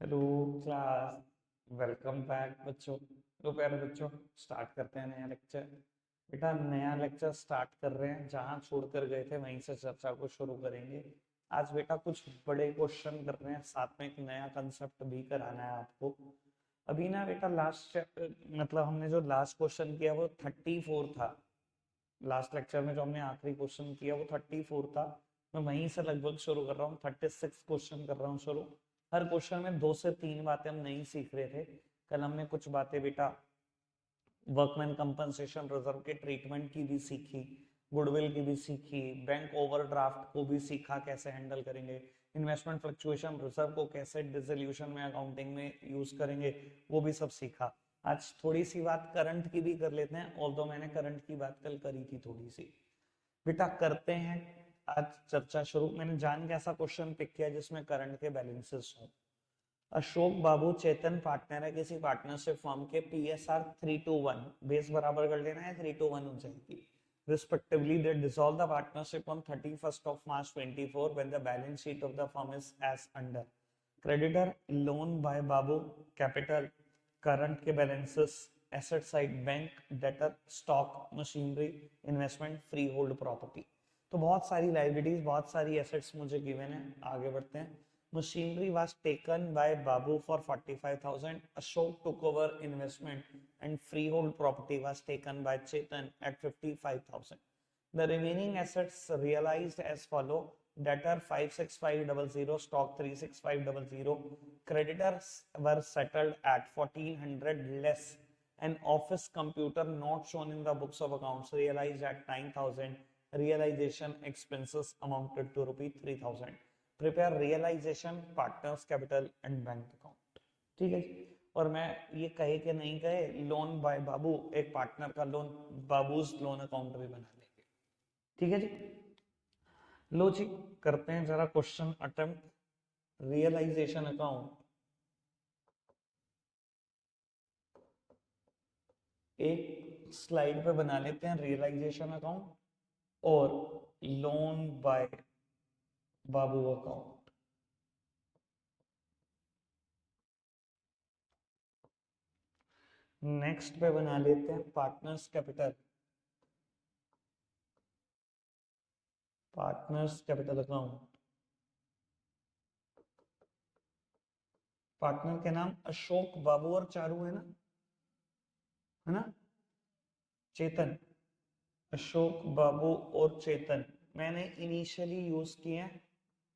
Hello class. Welcome back बच्चों। तो प्यारे बच्चों, स्टार्ट करते हैं नया लेक्चर। बेटा नया लेक्चर स्टार्ट कर रहे हैं, जहाँ छोड़कर गए थे वहीं से चर्चा को शुरू करेंगे। आज बेटा कुछ बड़े क्वेश्चन कर रहे हैं, साथ में एक नया कंसेप्ट भी कराना है आपको। अभी ना बेटा लास्ट मतलब हमने जो लास्ट क्वेश्चन किया वो 34 था। लास्ट लेक्चर में जो हमने आखिरी क्वेश्चन किया वो 34 था। मैं वहीं से लगभग शुरू कर रहा हूँ, 36 क्वेश्चन कर रहा हूँ शुरू। हर क्वेश्चन में 2 से 3 बातें हम नहीं सीख रहे थे। कल हमने कुछ बातें बेटा वर्कमैन कंपनसेशन रिजर्व के ट्रीटमेंट की भी सीखी, गुडविल की भी सीखी, बैंक ओवरड्राफ्ट को भी सीखा कैसे हैंडल करेंगे, इन्वेस्टमेंट फ्लक्चुएशन रिजर्व को कैसे डिसोल्यूशन में अकाउंटिंग में यूज करेंगे, वो भी सब सीखा। आज थोड़ी सी बात करंट की भी कर लेते हैं, ऑल्दो मैंने करंट की बात कल करी थी थोड़ी सी। बेटा करते हैं आज चर्चा शुरू। मैंने जान के ऐसा क्वेश्चन पिक किया जिसमें करंट के बैलेंसेस हो। अशोक बाबू चेतन पार्टनर है किसी पार्टनरशिप फर्म के, PSR 3:1, बेस बराबर कर लेना है, 3:1 हो जाएगी। Respectively, they dissolve the partnership on 31st of March 24 when the balance sheet of the firm is as under. Creditor loan by Babu capital, current के balances, asset side bank, debtor stock machinery investment freehold property। तो बहुत सारी liabilities बहुत सारी assets मुझे given है। आगे बढ़ते हैं। Machinery was taken by Babu for 45,000. Ashok took over investment and freehold property was taken by Chetan at 55,000. The remaining assets realized as follow: debtor 56500, stock 36500, creditors were settled at 1400 less. An office computer not shown in the books of accounts realized at 9,000. Realization expenses amounted to rupees 3,000. Prepare realisation, partners capital and bank account. ठीक है जी। और मैं ये कहे कि नहीं कहे, loan by बाबू, एक पार्टनर का लोन, बाबूज लोन अकाउंट भी बना लेंगे। ठीक है जी। लो जी, करते हैं जरा क्वेश्चन अटेम्प्ट। रियलाइजेशन अकाउंट एक स्लाइड पे बना लेते हैं, रियलाइजेशन अकाउंट और loan by Babu account. Next पे बना लेते हैं partners capital, partners capital account. Partner के नाम अशोक बाबू और चारू है ना, चेतन, अशोक बाबू और चेतन। मैंने इनिशियली यूज किए हैं,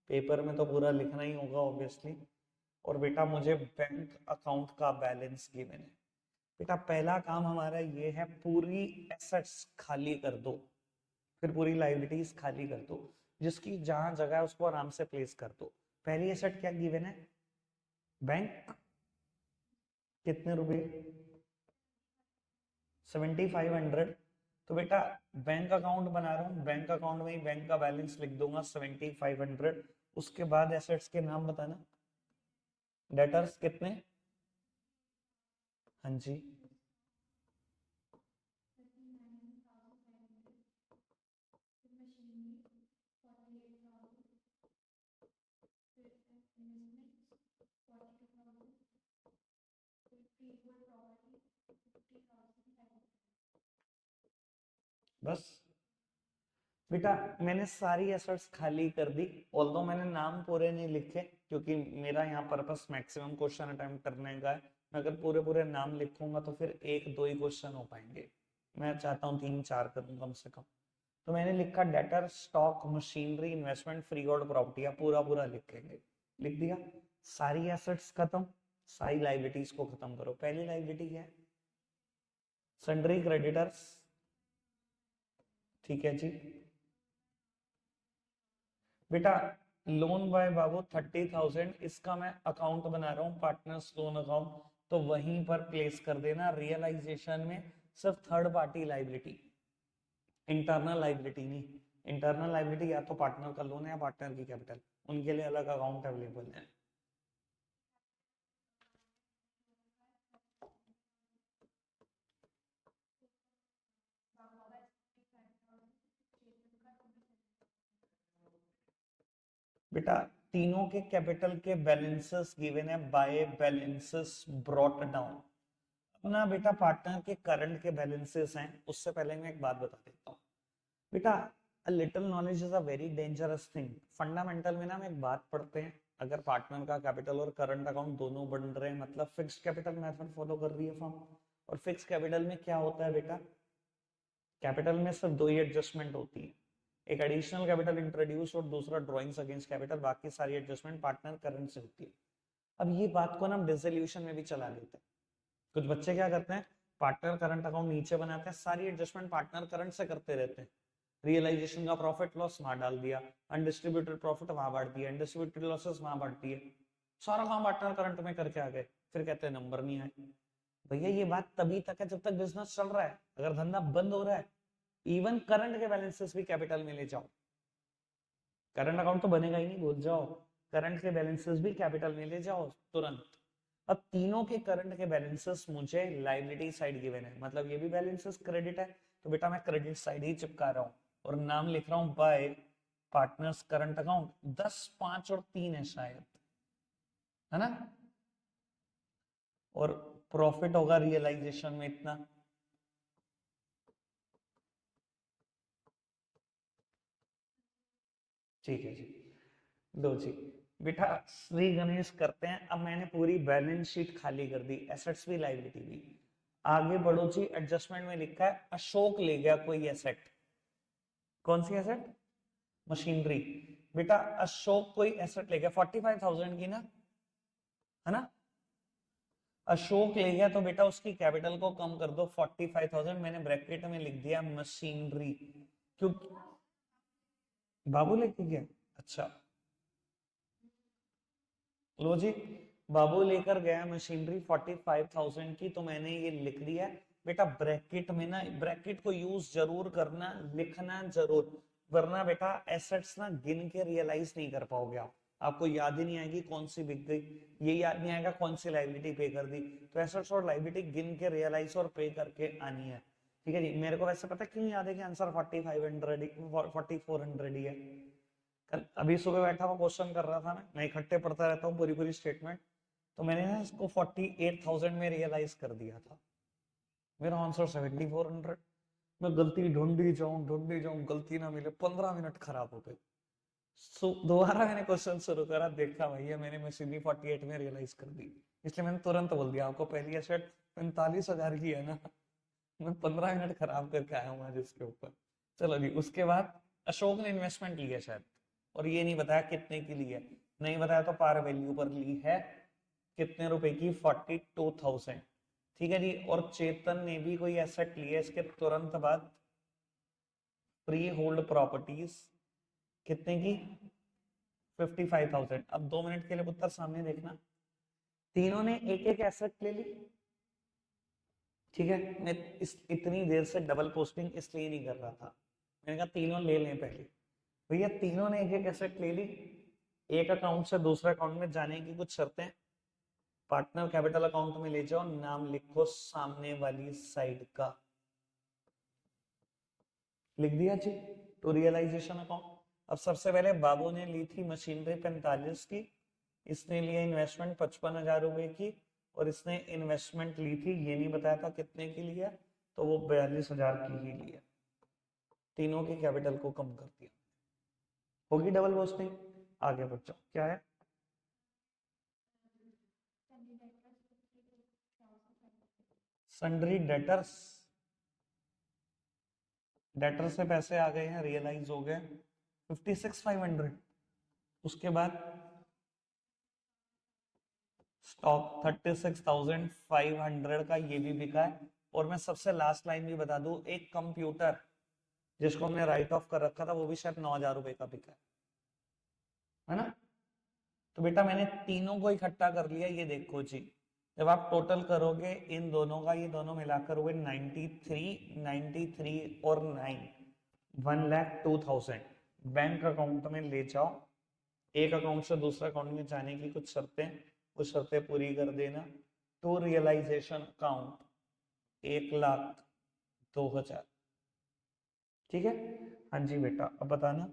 पेपर में तो पूरा लिखना ही होगा ऑब्वियसली। और बेटा मुझे बैंक अकाउंट का बैलेंस गिवन है। बेटा पहला काम हमारा ये है, पूरी एसेट्स खाली कर दो, फिर पूरी लाइबिलिटीज खाली कर दो, जिसकी जहां जगह है उसको आराम से प्लेस कर दो। पहली एसेट क्या गिवन है? बैंक। कितने रुपए? 7500। तो बेटा बैंक अकाउंट बना रहा हूँ, बैंक अकाउंट में ही बैंक का बैलेंस लिख दूंगा 7500। उसके बाद एसेट्स के नाम बताना। डेटर्स कितने? हाँ जी, बस। बेटा मैंने सारी एसेट्स खाली कर दी, ऑल्दो मैंने नाम पूरे नहीं लिखे क्योंकि मेरा यहाँ पर्पस मैक्सिमम क्वेश्चन अटेम्प्ट करने का है। मैं अगर पूरे पूरे नाम लिखूंगा तो फिर एक दो ही क्वेश्चन हो पाएंगे, मैं चाहता हूँ 3-4 करूँ कम से कम। तो मैंने लिखा debtor stock machinery investment free hold property, पूरा पूरा लिखेंगे। लिख दिया। सारी एसेट्स खत्म, सारी लाइबिलिटीज को खत्म करो। पहली लाइबिलिटी क्या है? Sundry creditors. ठीक है जी। बेटा लोन बाय बाबू 30,000, इसका मैं अकाउंट बना रहा हूँ, पार्टनर्स लोन अकाउंट। तो वहीं पर प्लेस कर देना। रियलाइजेशन में सिर्फ third party liability, internal liability नहीं। इंटरनल लाइबिलिटी या तो पार्टनर का लोन है या पार्टनर की कैपिटल, उनके लिए अलग अकाउंट अवेलेबल है। बेटा तीनों के कैपिटल के बैलेंसेस गिवन है बाय बैलेंसेस ब्रॉट डाउन। अपना बेटा पार्टनर के करंट के बैलेंसेस हैं, उससे पहले मैं एक बात बता देता हूँ बेटा, a little knowledge is a very dangerous thing. Fundamental में ना हम एक बात पढ़ते हैं, अगर पार्टनर का कैपिटल और करंट अकाउंट दोनों बढ़ रहे हैं मतलब फिक्स्ड कैपिटल मेथड फॉलो कर रही है फर्म। और फिक्स्ड कैपिटल में क्या होता है बेटा, कैपिटल में सिर्फ दो ही एडजस्टमेंट होती है, एक एडिशनल कैपिटल इंट्रोड्यूस और दूसरा ड्रॉइंग्स अगेंस्ट कैपिटल, बाकी सारी एडजस्टमेंट पार्टनर करंट से होती है। अब ये बात को ना हम डिसोल्यूशन में भी चला लेते हैं। कुछ बच्चे क्या करते हैं, पार्टनर करंट अकाउंट नीचे बनाते हैं, सारी एडजस्टमेंट पार्टनर करंट से करते रहते हैं। रियलाइजेशन का प्रॉफिट लॉस वहां डाल दिया, अनडिस्ट्रीब्यूटेड प्रॉफिट वहां बांट दिया, अनडिस्ट्रीब्यूटेड लॉसेस वहां बांट दिए, सारा काम पार्टनर करंट में करके आ गए, फिर कहते हैं नंबर नहीं आए। भैया ये बात तभी तक है जब तक बिजनेस चल रहा है, अगर धंधा बंद हो रहा है इवन करंट के बैलेंसेस भी कैपिटल में ले जाओ, करंट अकाउंट तो बनेगा ही नहीं, भूल जाओ, करंट के बैलेंसेस भी कैपिटल में ले जाओ तुरंत। अब तीनों के करंट के बैलेंसेस मुझे लायबिलिटी साइड गिवन है, मतलब ये भी बैलेंसेस क्रेडिट है, तो बेटा मैं क्रेडिट साइड ही चिपका रहा हूँ और नाम लिख रहा हूँ बाय पार्टनर्स करंट अकाउंट। 10, 5 और 3 है शायद, है ना। और प्रॉफिट होगा रियलाइजेशन में इतना, ठीक है जी। लो जी बेटा, श्री गणेश करते हैं। अब मैंने पूरी बैलेंस शीट खाली कर दी, एसेट्स भी लायबिलिटी भी। आगे बढ़ो जी, एडजस्टमेंट में लिखा है अशोक ले गया कोई एसेट। कौन सी एसेट, मशीनरी। बेटा अशोक कोई एसेट ले गया 45,000 की ना, है ना। अशोक ले गया तो बेटा उसकी कैपिटल को कम कर दो 45,000, मैंने ब्रैकेट में लिख दिया मशीनरी, क्योंकि बाबू लेके गया। अच्छा लो जी, बाबू लेकर गया मशीनरी 45,000 की, तो मैंने ये लिख दिया। बेटा ब्रैकेट में ना, ब्रैकेट को यूज जरूर करना, लिखना जरूर, वरना बेटा एसेट्स ना गिन के रियलाइज नहीं कर पाओगे आप, आपको याद ही नहीं आएगी कौन सी बिक गई, ये याद नहीं आएगा कौन सी लाइबिलिटी पे कर दी। तो एसेट्स और लाइबिलिटी गिन के रियलाइज और पे करके आनी है, ठीक है जी। मेरे को वैसे पता क्यों याद है कि आंसर 4500 4400 ही है। कल अभी सुबह बैठा हुआ क्वेश्चन कर रहा था, मैं इकट्ठे पढ़ता रहता हूँ पूरी पूरी स्टेटमेंट, तो मैंने ना इसको 48,000 में रियलाइज कर दिया था, मेरा आंसर 7400। मैं गलती ढूंढी जाऊं गलती ना मिले, 15 मिनट खराब हो गए। दोबारा मैंने क्वेश्चन शुरू करा, देखा भैया मैंने मशीनरी 48 में रियलाइज कर दी, इसलिए मैंने तुरंत बोल दिया आपको पहली एसेट 45,000 की है ना। मैं 15 मिनट खराब करके आया हूँ आज इसके ऊपर। चलो जी, उसके बाद अशोक ने इन्वेस्टमेंट ली है शायद, और ये नहीं बताया कितने की ली है, नहीं बताया तो पार वैल्यू पर ली है, कितने रुपए की, 42,000, ठीक है जी। और चेतन ने भी कोई एसेट लिया इसके तुरंत बाद, फ्री होल्ड प्रॉपर्टीज, कितने की, 55,000। अब 2 मिनट के लिए पुत्र सामने देखना, तीनों ने एक एक एसेट ले ली, ठीक है। मैं इतनी देर से डबल पोस्टिंग इसलिए नहीं कर रहा था, मैंने कहा तीनों ले लें पहले। भैया तीनों ने एक एक एसेट ले ली, एक अकाउंट से दूसरे अकाउंट में जाने की कुछ शर्तें, पार्टनर कैपिटल अकाउंट में ले जाओ, नाम लिखो सामने वाली साइड का, लिख दिया जी, टू रियलाइजेशन अकाउंट। अब सबसे पहले बाबू ने ली थी मशीनरी 45 की, इसने लिया इन्वेस्टमेंट 55,000 रुपए की, और इसने इन्वेस्टमेंट ली थी, ये नहीं बताया था कितने की लिया, तो वो 42,000 की ही लिया, तीनों के कैपिटल को कम कर दिया, होगी डबल पोस्टिंग। आगे बढ़ जाओ, क्या है, सन्ड्री डेटर्स, डेटर से पैसे आ गए हैं, रियलाइज हो गए 56,500। उसके बाद स्टॉक 36,500 का ये भी बिका है। और मैं सबसे लास्ट लाइन भी बता दूं, एक कंप्यूटर जिसको हमने राइट ऑफ कर रखा था वो भी शायद 9,000 रुपए का बिका है ना। तो बेटा मैंने तीनों को इकट्ठा कर लिया, ये देखो जी, जब आप टोटल करोगे इन दोनों का, ये दोनों मिलाकर हुए 93 और 9, 1,02,000 बैंक अकाउंट में ले जाओ, एक अकाउंट से दूसरे अकाउंट में जाने की कुछ शर्तें, कुछ शर्तें पूरी कर देना, टू रियलाइजेशन अकाउंट 1,02,000, ठीक है। हाँ जी बेटा अब बताना,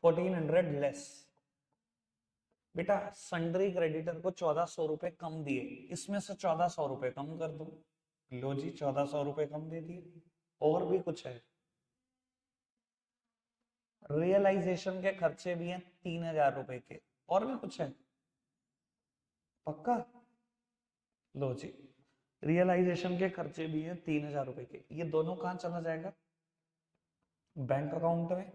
1400 लेस। बेटा सन्ड्री क्रेडिटर को 1400 रुपए कम दिए, इसमें से 1400 रुपए कम कर दो। लो जी 1400 रुपए कम दे दिए। और भी कुछ है? रियलाइजेशन के खर्चे भी हैं 3000 रुपए के। और भी कुछ है? पक्का? लो जी रियलाइजेशन के खर्चे भी हैं 3000 रुपए के। ये दोनों कहाँ चला जाएगा? बैंक अकाउंट में।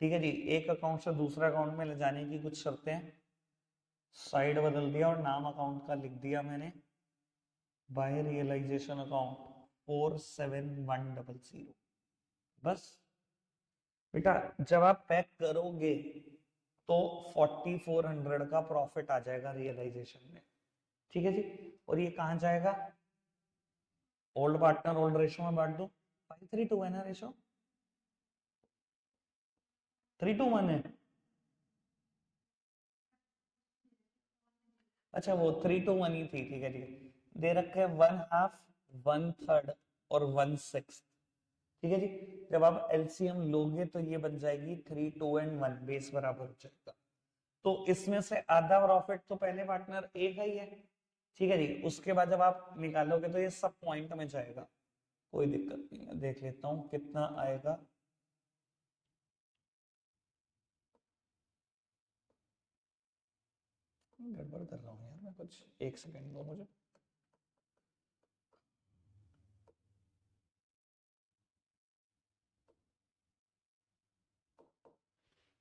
ठीक है जी, एक अकाउंट से दूसरे अकाउंट में ले जाने की कुछ शर्तें हैं। साइड बदल दिया और नाम अकाउंट का लिख दिया मैंने, बाय रियलाइजेशन अकाउंट 47100। बस बेटा जब आप पैक करोगे तो 4400 का प्रॉफिट आ जाएगा रियलाइजेशन में। ठीक है जी, और ये कहाँ जाएगा? ओल्ड पार्टनर ओल्ड रेशो में बांट दो। 5:3 है ना रेशो? 3:1 है। अच्छा वो 3:1 ही थी, ठीक है ठीक है। दे रखे हैं 1/2, 1/3 और 1/6। ठीक है जी, जब आप एलसीएम लोगे तो ये बन जाएगी 3, 2 and 1, बेस बराबर हो जाएगा। तो इसमें से आधा प्रॉफिट तो पहले पार्टनर ए का ही है। ठीक है जी, उसके बाद जब आप निकालोगे तो ये सब पॉइंट में जाएगा, कोई दिक्कत नहीं है। देख लेता हूँ कितना आएगा। गड़बड़ कर रहा हूँ यार मैं कुछ, एक सेकंड दो मुझे।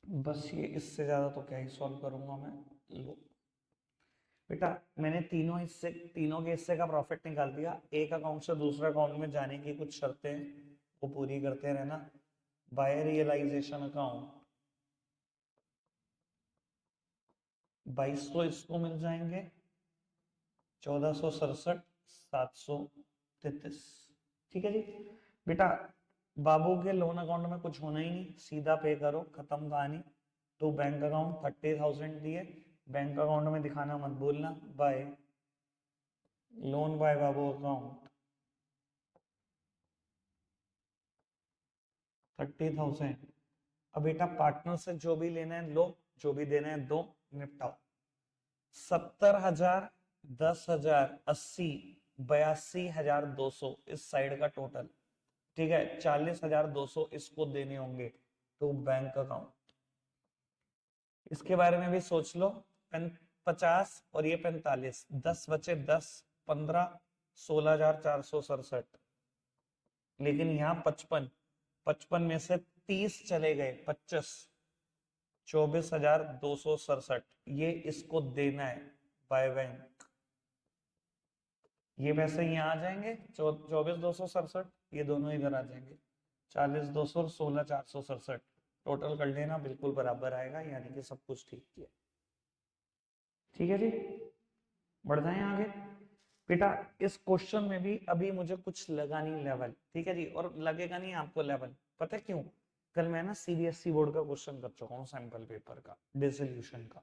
बस ये इससे ज्यादा तो क्या ही सॉल्व करूंगा मैं। लो बेटा मैंने तीनों के हिस्से का प्रॉफिट निकाल दिया। एक अकाउंट से दूसरे अकाउंट में जाने की कुछ शर्तें हैं, वो पूरी करते रहना। बाय रियलाइजेशन अकाउंट 2200 इसको मिल जाएंगे, 1467, 733। ठीक है जी बेटा, बाबू के लोन अकाउंट में कुछ होना ही नहीं, सीधा पे करो, खत्म कहानी। तो बैंक अकाउंट 30,000 दिए, बैंक अकाउंट में दिखाना मत भूलना। Bye loan by Babu account 30,000। अब बेटा पार्टनर से जो भी लेना है लो, जो भी देना है दो, निपटाओ। 70,000, 10,000, 80, 82,200 इस साइड का टोटल। ठीक है, 40,200 इसको देने होंगे टू बैंक अकाउंट। इसके बारे में भी सोच लो। 50 और ये 45, 10 बचे, 10, 15, 16,467। लेकिन यहाँ 55, 55 में से 30 चले गए, 25, 24,267। ये इसको देना है बाय बैंक। ये पैसे यहाँ आ जाएंगे, 24,267, ये दोनों इधर आ जाएंगे, 40,200 और 16,467। टोटल कर लेना, बिल्कुल बराबर आएगा, यानी कि सब कुछ ठीक किया। ठीक है जी, बढ़ जाए आगे। बेटा इस क्वेश्चन में भी अभी मुझे कुछ लगा नहीं लेवल, ठीक है जी, और लगेगा नहीं आपको लेवल। पता है क्यों? कल मैं ना सीबीएसई बोर्ड का क्वेश्चन कर चुका हूँ, सैंपल पेपर का, डिसोल्यूशन का।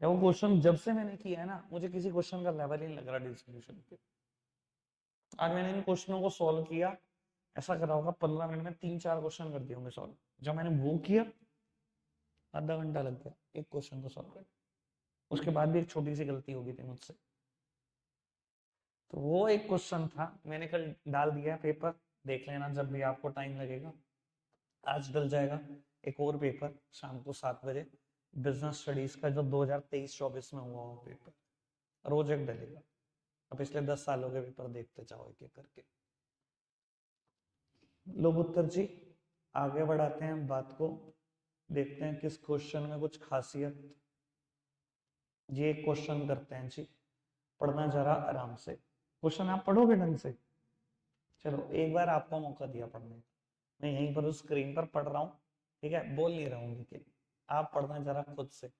वो क्वेश्चन जब से मैंने किया है ना, मुझे किसी क्वेश्चन का लेवल ही नहीं लग रहा डिसोल्यूशन पे। आज मैंने इन क्वेश्चनों को सॉल्व किया, ऐसा करा होगा 15 मिनट में 3-4 क्वेश्चन कर दिए होंगे सॉल्व। जब मैंने वो किया आधा घंटा लग गया एक क्वेश्चन को सॉल्व करने। उसके बाद भी एक छोटी सी गलती हो गई थी मुझसे। तो वो एक क्वेश्चन था, मैंने कल डाल दिया है पेपर, देख लेना जब भी आपको टाइम लगेगा। आज डल जाएगा एक और पेपर शाम को 7 बजे, बिजनेस स्टडीज का, जो 2023-24 में हुआ वो पेपर। रोज एक डलेगा। अब पिछले 10 सालों के पेपर देखते जाओ एक एक करके। लोग उत्तर जी आगे बढ़ाते हैं बात को, देखते हैं किस क्वेश्चन में कुछ खासियत। ये क्वेश्चन करते हैं जी, पढ़ना जरा आराम से। क्वेश्चन आप पढ़ोगे ढंग से? चलो एक बार आपको मौका दिया पढ़ने का, मैं यहीं पर उस स्क्रीन पर पढ़ रहा हूँ, ठीक है, बोल नहीं रहा हूँ, लेकिन आप पढ़ना जरा खुद से।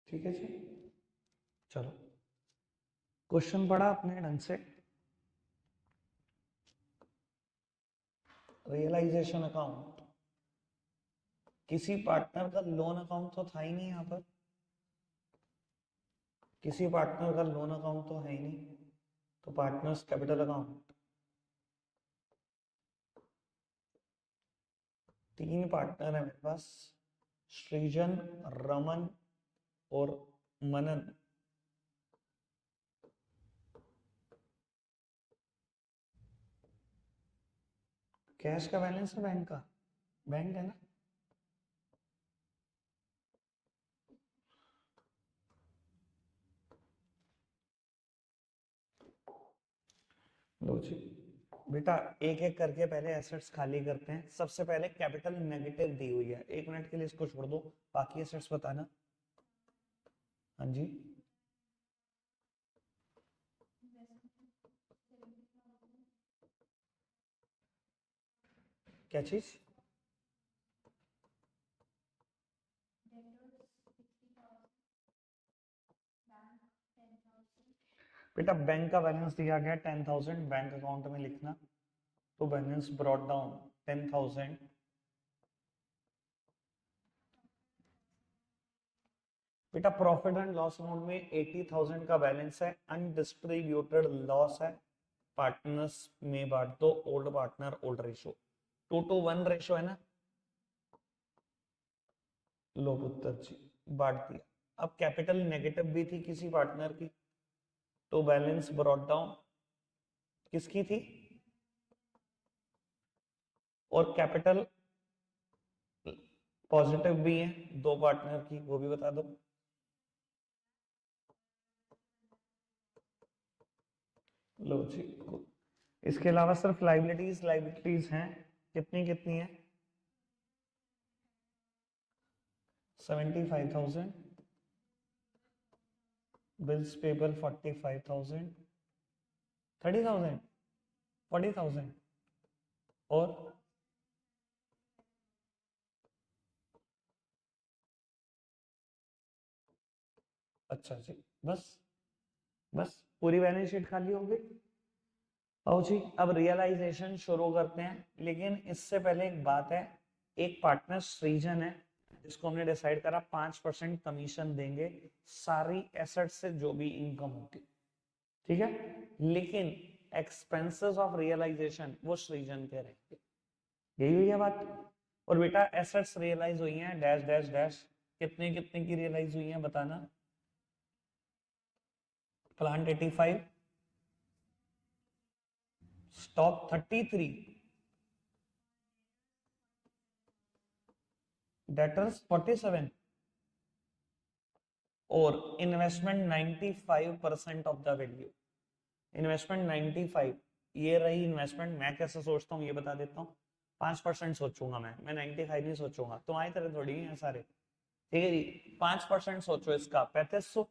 ठीक है जी, चलो क्वेश्चन पढ़ा अपने ढंग से। रियलाइजेशन अकाउंट, किसी पार्टनर का लोन अकाउंट तो था ही नहीं यहाँ पर, किसी पार्टनर का लोन अकाउंट तो है ही नहीं, तो पार्टनर्स कैपिटल अकाउंट। 3 पार्टनर है मेरे पास, सृजन, रमन और मनन। कैश का बैलेंस है बैंक का, बैंक है ना, लो जी बेटा, एक एक करके पहले एसेट्स खाली करते हैं। सबसे पहले कैपिटल नेगेटिव दी हुई है, 1 मिनट के लिए इसको छोड़ दो, बाकी एसेट्स बताना। हाँ जी, क्या चीज? बेटा बैंक का बैलेंस दिया गया 10,000, बैंक अकाउंट में लिखना, तो बैलेंस ब्रॉट डाउन 10,000। बेटा प्रॉफिट एंड लॉस अकाउंट में 80,000 का बैलेंस है, अनडिस्ट्रीब्यूटेड लॉस है, पार्टनर्स में बांट दो, old partner old ratio, 2:1 ratio है ना। लो पुत्र जी, बांट दिया। अब कैपिटल नेगेटिव भी थी किसी पार्टनर की, तो बैलेंस ब्रॉट डाउन किसकी थी, और कैपिटल पॉजिटिव भी है 2 पार्टनर की, वो भी बता दो। लो जी, इसके अलावा सिर्फ लाइबिलिटीज, लाइबिलिटीज हैं, कितनी कितनी है? 75,000, बिल्स पेबल 45,000, 30,000, 40,000, और अच्छा जी, बस बस पूरी बैलेंस शीट खाली हो गई। आओ जी, अब रियलाइजेशन शुरू करते हैं, लेकिन इससे पहले एक बात है, एक पार्टनर सृजन है जिसको हमने डिसाइड करा 5% कमीशन देंगे सारी एसेट से जो भी इनकम होती, ठीक है, लेकिन एक्सपेंसेस ऑफ रियलाइजेशन वो सृजन के रहेंगे। यही हुई है बात। और बेटा एसेट्स रियलाइज हुई हैं डैश डैश डैश, कितने कितने की रियलाइज हुई हैं बताना। प्लांट 85, स्टॉक 33, डेटर्स 47, और investment 95% of the value. Investment 95, ये रही इन्वेस्टमेंट। मैं कैसे सोचता हूँ ये बता देता हूँ, 5% सोचूंगा मैं 95 नहीं सोचूंगा, तुम्हारी तरह थोड़ी है सारे, ठीक है जी। 5% सोचो इसका, 3500,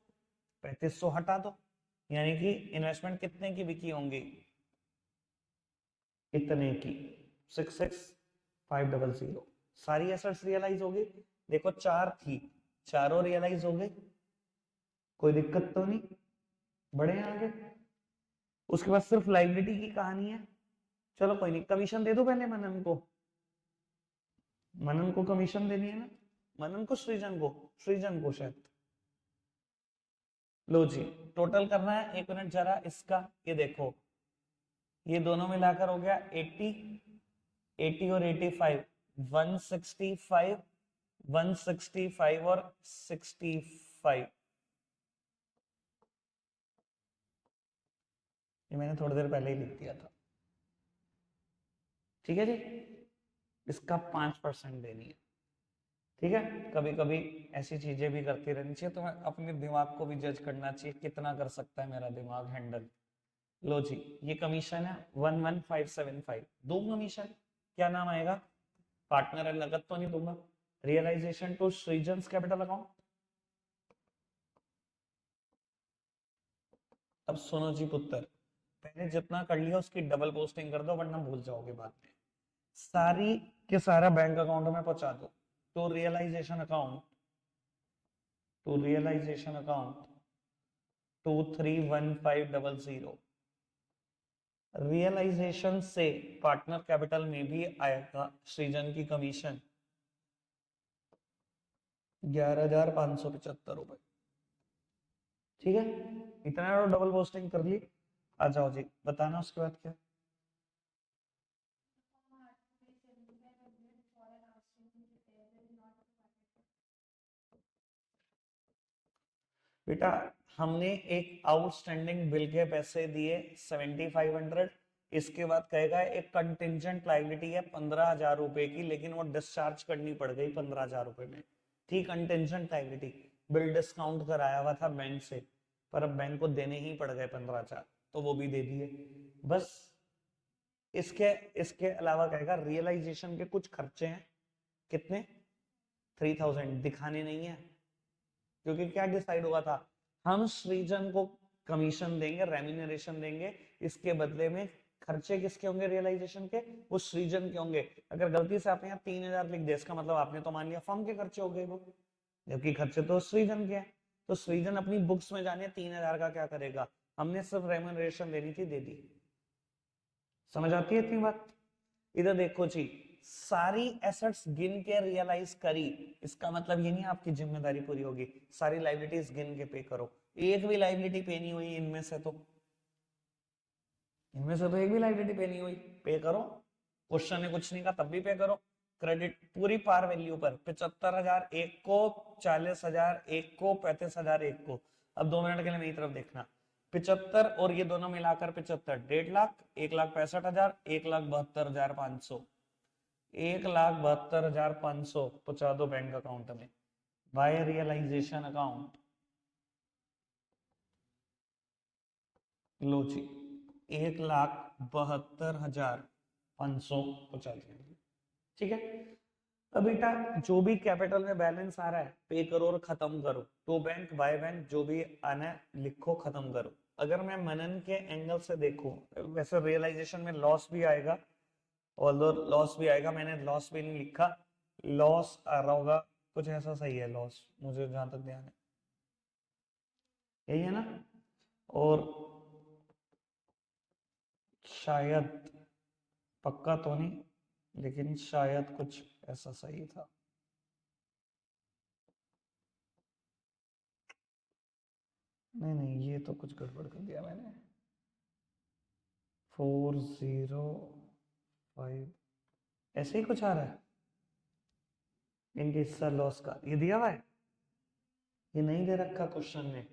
3500 हटा दो, यानी कि इन्वेस्टमेंट कितने की बिकी होंगी, इतने की, 66,500। सारी एसेट्स रियलाइज हो गई, देखो 4 थी, चारों रियलाइज हो गई, कोई दिक्कत तो नहीं, बढ़े हैं आगे। उसके बाद सिर्फ लाइबिलिटी की कहानी है, चलो कोई नहीं, कमीशन दे दो पहले मनन को, मनन को कमीशन देनी है ना, मनन को सृजन को, सृजन को शायद। लो जी, टोटल करना है, 1 मिनट जरा इसका, ये देखो, ये दोनों मिलाकर हो गया 80, 80 और 85, 165, 165 और 65। ये मैंने थोड़ी देर पहले ही लिख दिया था, ठीक है जी। इसका 5% देनी है, ठीक है। कभी कभी ऐसी चीजें भी करती रहनी चाहिए, तो मैं अपने दिमाग को भी जज करना चाहिए कितना कर सकता है मेरा दिमाग हैंडल। लो जी, ये कमीशन है 11,575, दो कमीशन, क्या नाम आएगा, पार्टनर है, नगद तो नहीं दूंगा, रियलाइजेशन टू सृजन्स कैपिटल अकाउंट। अब सुनो जी पुत्र, पहले जितना कर लिया उसकी डबल पोस्टिंग कर दो, वरना भूल जाओगे बाद में, सारी के सारा बैंक अकाउंट में पहुंचा दो, तो realisation account to realisation account 231500। Realisation से पार्टनर कैपिटल में भी आएगा सृजन की कमीशन 11,575 रुपए। ठीक है, इतना डबल पोस्टिंग कर ली। आ जाओ जी, बताना उसके बाद क्या। बेटा हमने एक आउटस्टैंडिंग बिल के पैसे दिए 7500। इसके बाद कहेगा एक कंटिजेंट लायबिलिटी है 15,000 रुपए की, लेकिन वो डिस्चार्ज करनी पड़ गई 15,000 रुपए में। ठीक, कंटिजेंट लायबिलिटी, बिल डिस्काउंट कराया हुआ था बैंक से, पर अब बैंक को देने ही पड़ गए 15,000, तो वो भी दे दिए। बस इसके इसके अलावा कहेगा रियलाइजेशन के कुछ खर्चे हैं, कितने 3000 दिखाने नहीं है, क्योंकि क्या डिसाइड हुआ था, हम सृजन को कमीशन देंगे, रेम्यूनरेशन देंगे, इसके बदले में खर्चे किसके होंगे रियलाइजेशन के, वो सृजन के होंगे। अगर गलती से आपने यहाँ 3,000 लिख दिया, इसका मतलब आपने तो मान लिया फर्म के खर्चे हो गए वो, जबकि खर्चे तो सृजन के हैं। तो सृजन अपनी बुक्स में जाने 3,000 का क्या करेगा, हमने सिर्फ रेम्यूनरेशन देनी थी, दे दी। समझ आती है इतनी बात। इधर देखो जी, सारी एसेट्स गिन के रियलाइज करी, इसका मतलब ये नहीं आपकी जिम्मेदारी पूरी होगी, सारी लाइबिलिटीज गिन के पे करो। एक भी लाइबिलिटी पे नहीं हुई इनमें से तो एक भी लाइबिलिटी पे नहीं हुई, पे करो। क्वेश्चन ने कुछ नहीं कहा तब भी पे करो। क्रेडिट पूरी पार वैल्यू पर 75,000 एक को, 40,000 एक को, 35,000 एक को। अब 2 मिनट के लिए मेरी तरफ देखना, 75 और ये दोनों मिलाकर 75, 1.5 लाख, 1,65,000, 1,72,500, 1,72,500 पहुंचा दो बैंक अकाउंट में बाय रियलाइजेशन अकाउंट। लो जी, 1,72,500 पहुंचा दिया। ठीक है, अब बेटा जो भी कैपिटल में बैलेंस आ रहा है पे करो और खत्म करो, टू बैंक बाय बैंक जो भी आना है लिखो, खत्म करो। अगर मैं मनन के एंगल से देखूं, वैसे रियलाइजेशन में लॉस भी आएगा, और लॉस भी आएगा, मैंने लॉस भी नहीं लिखा, लॉस आ रहा होगा कुछ ऐसा, सही है लॉस, मुझे जहां तक ध्यान है यही है ना। और शायद, पक्का तो नहीं, लेकिन शायद कुछ ऐसा सही था। नहीं नहीं, ये तो कुछ गड़बड़ कर दिया मैंने। 405 ऐसे ही कुछ आ रहा है इनके हिस्सा लॉस का, ये दिया हुआ है, ये नहीं दे रखा क्वेश्चन में,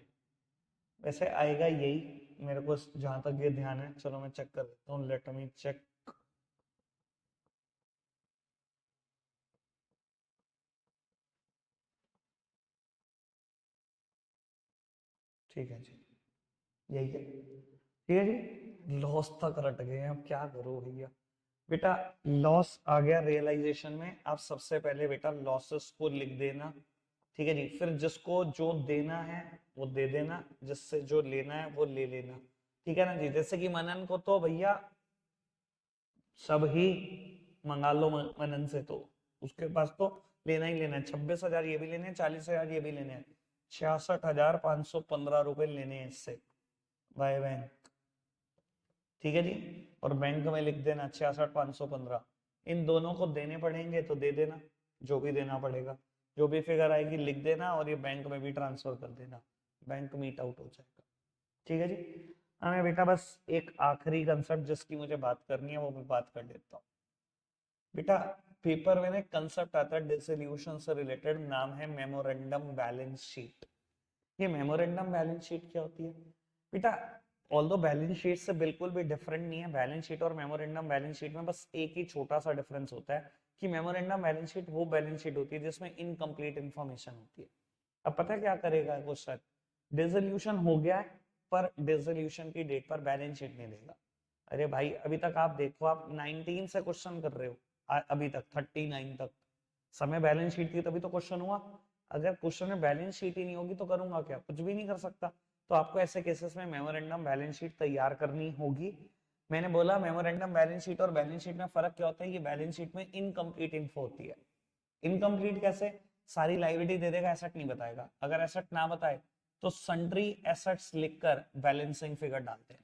वैसे आएगा यही मेरे को जहां तक ये ध्यान है। चलो मैं चेक कर देता हूँ, लेट मी चेक। ठीक है जी, यही है, ठीक है जी। लॉस तक रट गए हैं, अब क्या करो भैया। बेटा लॉस आ गया रियलाइजेशन में, आप सबसे पहले बेटा लॉसेस को लिख देना। ठीक है जी, फिर जिसको जो देना है वो दे देना, जिससे जो लेना है वो ले लेना। ठीक है ना जी, जैसे कि मनन को तो भैया सब ही मंगा लो, मनन से तो उसके पास तो लेना ही लेना है, 26,000 ये भी लेने हैं, 40,000 ये भी लेने हैं, 66,515 रुपए लेने हैं इससे बाय बैंक। ठीक है जी, और बैंक में लिख देना 66,515, इन दोनों को देने पड़ेंगे तो दे देना, जो भी देना पड़ेगा, जो भी फिगर आएगी लिख देना, और ये बैंक में भी ट्रांसफर कर देना, बैंक मीट आउट हो जाएगा। ठीक है जी, हमें बेटा बस एक आखिरी कंसेप्ट जिसकी मुझे बात करनी है वो मैं बात कर लेता हूँ। बेटा पेपर में एक कंसेप्ट आता है डिसोल्यूशन से रिलेटेड, नाम है मेमोरेंडम बैलेंस शीट। ये मेमोरेंडम बैलेंस शीट क्या होती है बेटा, ऑल्दो बैलेंस शीट से बिल्कुल भी डिफरेंट नहीं है, बैलेंस शीट और मेमोरेंडम बैलेंस शीट में बस एक ही छोटा सा डिफरेंस होता है कि मेमोरेंडम बैलेंस शीट वो बैलेंस शीट होती है जिसमें इनकम्प्लीट इंफॉर्मेशन होती है। अब पता है क्या करेगा क्वेश्चन, डिसोल्यूशन हो गया है पर डिसोल्यूशन की डेट पर बैलेंस शीट नहीं देगा। अरे भाई अभी तक आप देखो, आप 19 से क्वेश्चन कर रहे हो, अभी तक 39 तक समय बैलेंस शीट थी तभी तो क्वेश्चन हुआ। अगर क्वेश्चन में बैलेंस शीट ही नहीं होगी तो करूंगा क्या, कुछ भी नहीं कर सकता। तो आपको ऐसे केसेस में मेमोरेंडम बैलेंस शीट तैयार करनी होगी। मैंने बोला मेमोरेंडम बैलेंस शीट और बैलेंस शीट में फर्क क्या होता है, ये बैलेंस शीट में इनकम्प्लीट इन्फो होती है। इनकम्प्लीट कैसे, सारी लाइबिलिटी दे देगा, एसेट नहीं बताएगा। अगर एसेट ना बताए तो सन्ड्री एसेट्स लिखकर बैलेंसिंग फिगर डालते हैं,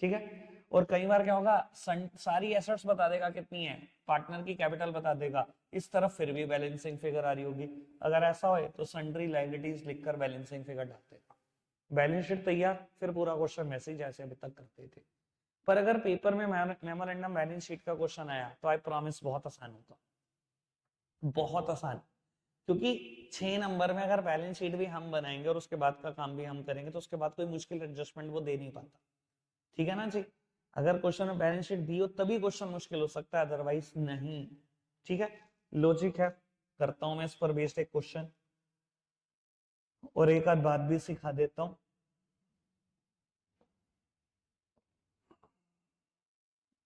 ठीक है। और कई बार क्या होगा, सारी एसेट्स बता देगा कितनी है, पार्टनर की कैपिटल बता देगा, इस तरफ फिर भी बैलेंसिंग फिगर आ रही होगी। अगर ऐसा हो तो सन्ड्री लायबिलिटीज लिखकर बैलेंसिंग फिगर डालते हैं, बैलेंस शीट तैयार, फिर पूरा क्वेश्चन मैसेज जैसे अभी तक करते थे। पर अगर पेपर में मेमोरेंडम बैलेंस शीट का क्वेश्चन आया तो आई प्रॉमिस बहुत आसान होगा, बहुत आसान। क्योंकि 6 नंबर में अगर बैलेंस शीट भी हम बनाएंगे और उसके बाद का काम भी हम करेंगे तो उसके बाद कोई मुश्किल एडजस्टमेंट वो दे नहीं पाता, ठीक है ना जी। अगर क्वेश्चन में बैलेंस शीट दी हो तभी क्वेश्चन मुश्किल हो सकता है, अदरवाइज नहीं, ठीक है। लॉजिक है, करता हूं मैं इस पर बेस्ड एक क्वेश्चन और एक आध बात भी सिखा देता हूं।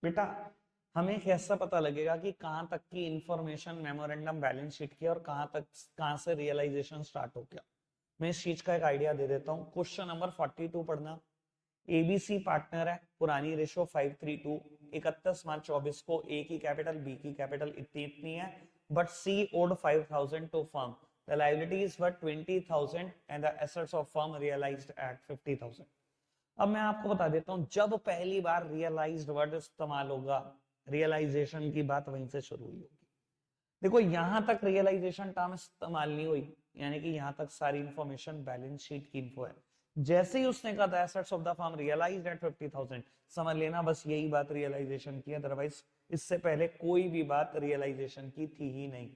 बेटा हमें कैसा पता लगेगा कि कहां तक की इंफॉर्मेशन मेमोरेंडम बैलेंस शीट की और कहां से रियलाइजेशन स्टार्ट हो गया। मैं इस चीज का एक आइडिया दे देता हूं। क्वेश्चन नंबर 42 पढ़ना। एबीसी पार्टनर है, पुरानी रेशो 5:3:2, 31 मार्च 24 को ए की कैपिटल बी की कैपिटल इतनी इतनी है, but C owed 5,000 to firm, the liabilities were 20,000 and the assets of firm realised at 50,000। अब मैं आपको बता देता हूं, जब पहली बार रियलाइज्ड वर्ड इस्तेमाल होगा, रियलाइजेशन की बात वहीं से शुरू हुई होगी। देखो यहां तक रियलाइजेशन टर्म इस्तेमाल नहीं हुई, यानी कि यहां तक सारी इंफॉर्मेशन बैलेंस शीट की इन्फो है। जैसे ही उसने कहा था assets of the firm realised at 50,000, समझ लेना बस यही बात रियलाइजेशन की, अदरवाइज इससे पहले कोई भी बात रियलाइजेशन की थी ही नहीं,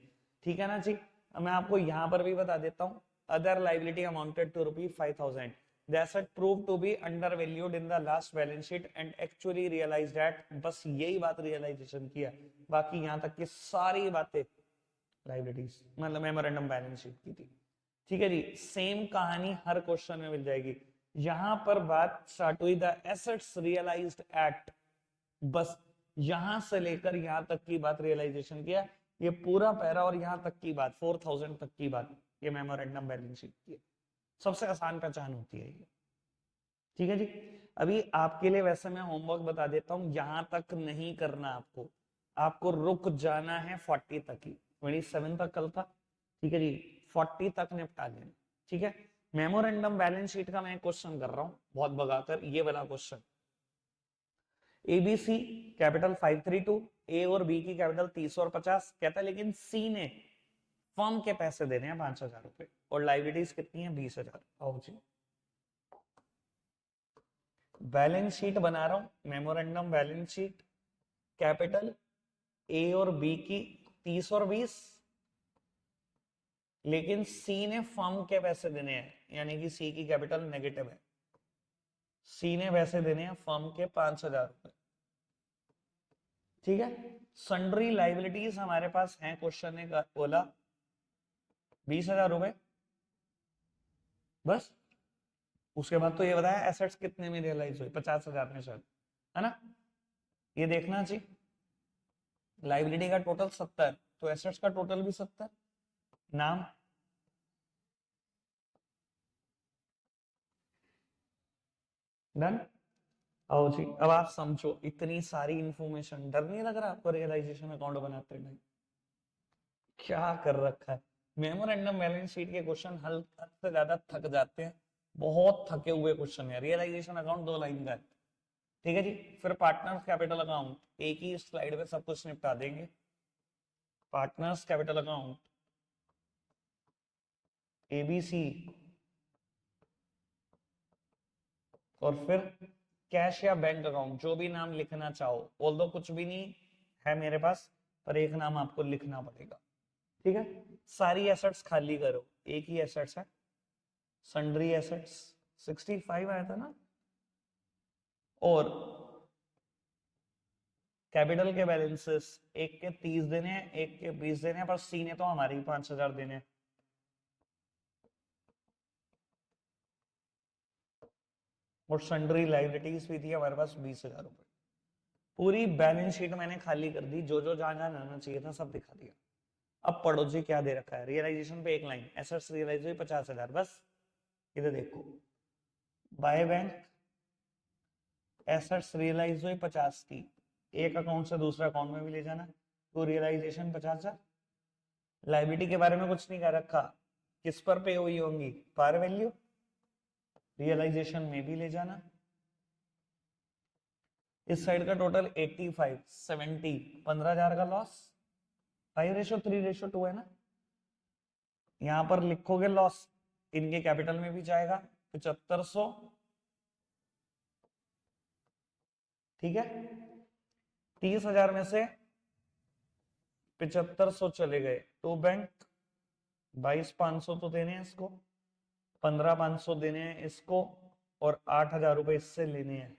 ठीक है ना जी। मैं आपको यहां पर भी बता देता हूं, other liability amounted to ₹5,000, the asset proved to be undervalued in the last balance sheet and actually realized at, बस यही बात रियलाइजेशन की है, बाकी यहां तक की सारी बातें लाइबिलिटीज मतलब मेमोरेंडम बैलेंस शीट की थी, ठीक है जी। सेम कहानी हर क्वेश्चन में मिल जाएगी। यहां पर बात स्टार्ट हुई द एसेट्स रियलाइज्ड एट, बस यहां से लेकर यहां तक की बात रियलाइजेशन किया, ये पूरा पैरा और यहां तक की बात 4,000 तक की बात ये मेमोरेंडम बैलेंस शीट की है। सबसे आसान पहचान होती है ये, ठीक है जी। अभी आपके लिए वैसे मैं होमवर्क बता देता हूं, यहां तक नहीं करना आपको, आपको रुक जाना है 40 तक ही, 27 तक कल था, ठीक है जी। 40 तक निपटा लेना, ठीक है। मेमोरेंडम बैलेंस शीट का मैं क्वेश्चन कर रहा हूं बहुत भगाकर, ये वाला क्वेश्चन। एबीसी कैपिटल 532, ए और बी की कैपिटल 30 और 50, कहता है लेकिन सी ने फर्म के पैसे देने हैं 5,000 रुपए और लाइबिलिटीज कितनी है 20,000। आओ जी बैलेंस शीट बना रहा हूं, memorandum balance sheet, capital A और बी की 30 और 20, लेकिन सी ने फर्म के पैसे देने हैं, यानी कि सी की कैपिटल नेगेटिव है, सी ने पैसे देने हैं फर्म के 5,000 रुपए, ठीक है। सन्ड्री लाइबिलिटीज हमारे पास हैं, क्वेश्चन ने बोला 20,000 रुपए, बस। उसके बाद तो ये बताया एसेट्स कितने में रियलाइज हुई, 50,000 में शायद, है ना। ये देखना चाहिए, लाइबिलिटी का टोटल 70, तो एसेट्स का टोटल भी 70। नाम डन। आओ जी अब आप समझो, इतनी सारी इंफॉर्मेशन, डर नहीं लग रहा आपको रियलाइजेशन अकाउंट बनाते टाइम? क्या कर रखा है। मेमोरेंडम बैलेंस शीट के क्वेश्चन हल हद से ज्यादा थक जाते हैं, बहुत थके हुए क्वेश्चन है। रियलाइजेशन अकाउंट 2 लाइन का है, ठीक है जी। फिर पार्टनर्स कैपिटल अकाउंट एक ही स्लाइड में सब कुछ निपटा देंगे। पार्टनर्स कैपिटल अकाउंट एबीसी, और फिर कैश या बैंक अकाउंट जो भी नाम लिखना चाहो, ऑल्दो कुछ भी नहीं है मेरे पास, पर एक नाम आपको लिखना पड़ेगा, ठीक है। सारी एसेट्स खाली करो, एक ही एसेट्स है, सन्ड्री एसेट्स 65 आया था ना, और कैपिटल के बैलेंसेस एक के 30 देने हैं, एक के 20 देने हैं, पर सी ने तो हमारे ही 5,000 देने हैं, और सन्ड्री लाइबिलिटीज भी थी हमारे पास 20,000 रुपए। पूरी बैलेंस शीट मैंने खाली कर दी, जो जो जहां जहां जाना चाहिए था सब दिखा दिया। अब पढ़ो जी क्या दे रखा है, रियलाइजेशन पे एक लाइन, एसेट्स रियलाइज हुई 50,000, बस इधर देखो, बाय बैंक एसेट्स रियलाइज हुई 50 की, एक अकाउंट से दूसरे अकाउंट में भी ले जाना, तो रियलाइजेशन 50,000, लायबिलिटी के बारे में कुछ नहीं कह रखा, किस पर पे हुई होंगी, पार वैल्यू, रियलाइजेशन में भी ले जाना। इस साइड का टोटल 85 70 15,000 का लॉस, 5:3:2 है ना। यहां पर लिखोगे लॉस, इनके कैपिटल में भी जाएगा 7500, ठीक है। 30,000 में से 7500 चले गए तो बैंक 22,500 तो देने हैं इसको, 15,500 देने हैं इसको, और 8,000 रुपए इससे लेने हैं।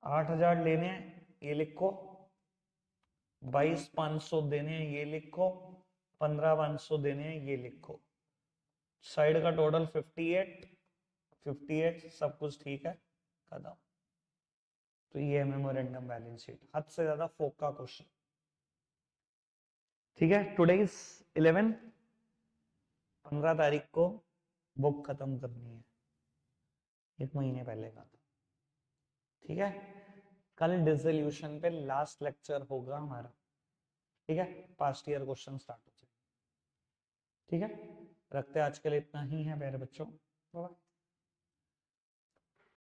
8,000 लेने हैं, ये लिखो, 22,500 देने हैं, ये लिखो, 15,500 देने हैं, ये लिखो। साइड का टोटल 58 सब कुछ ठीक है, खत्म। तो ये है मेमोरेंडम बैलेंस शीट, हद से ज्यादा फोक का क्वेश्चन, ठीक है। टुडे इज 11, 15 तारीख को बुक खत्म करनी है, 1 महीने पहले का था, ठीक है। कल डिसोल्यूशन पे लास्ट लेक्चर होगा हमारा, ठीक है। पास्ट ईयर क्वेश्चन स्टार्ट हो जाए, ठीक है। रखते हैं आज के लिए इतना ही है मेरे बच्चों, बाय।